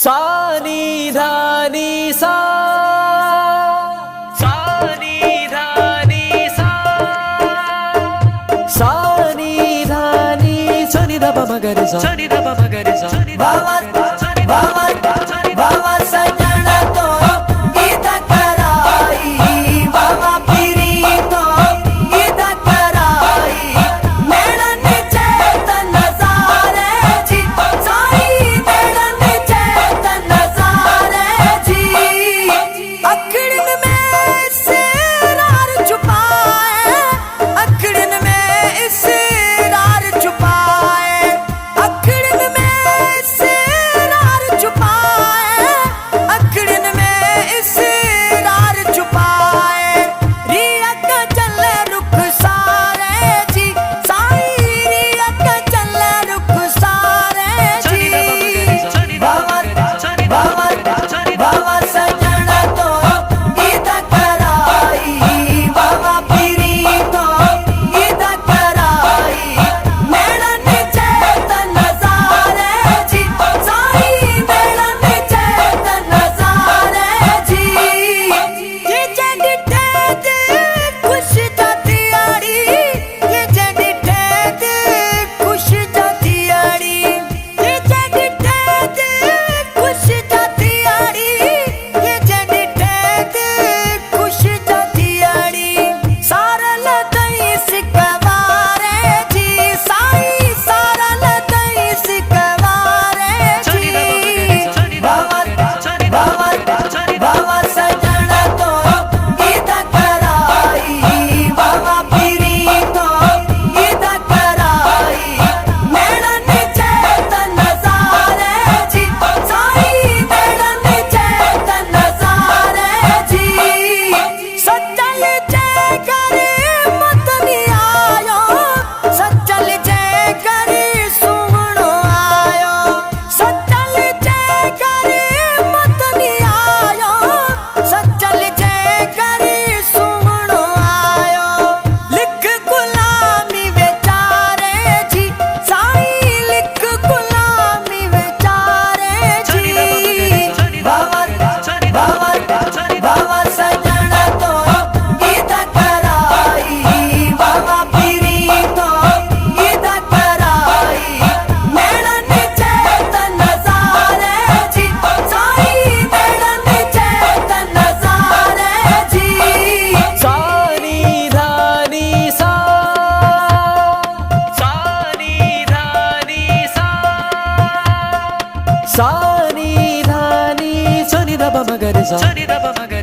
सा नी धा नी सा सा नी धा नी सा सा नी धा नी सा नी धा प म ग रे सा सा नी धा प म ग रे सा बाबा बाबा बाबा सजना तो गीत कराई बाबा पीरी तो गीत कराई मेड़न चेतन नजारे जी साई मेड़न चेतन नजारे जी अखड़न में सिरार छुपाए अखड़न में सिरार छुपाए अखड़न में सिरार छुपाए अखड़न में सिरार छुपाए रिया का चल रुख सारे जी साई रिया का चल रुख सारे जी बाबा बाबा सजना तो गीत कराई बाबा पीरी तो गीत कराई मेड़न चेतन नजारे जी साई मेड़न चेतन नजारे जी ये जड़ी ठेद खुश जाती आड़ी ये जड़ी ठेद खुश जाती आड़ी ये जड़ी ठेद खुश जाती आड़ी ये जड़ी ठेद खुश जाती आड़ी सारल दई सिकवारे जी साई सारल दई सिकवारे जी बाबा सजना तो गीत कराई बाबा पीरी तो गीत कराई मेड़न चेतन नजारे जी साई मेड़न चेतन नजारे जी सच्चल जय करे मत नहीं आयो सच्चल जय करे सुवणो आयो सच्चल जय करे मत नहीं आयो सच्चल जय करे सुवणो आयो लिख गुलामी बेचारे जी साई लिख गुलामी बेचारे जी बाबा सजना तो गीत कराई बाबा पीरी तो गीत कराई मेड़न चेतन नजारे जी साई मेड़न चेतन नजारे जी सा नी धा नी सा सा नी धा नी सा सा नी धा नी सा नी धा प म ग रे सा सा नी धा प म ग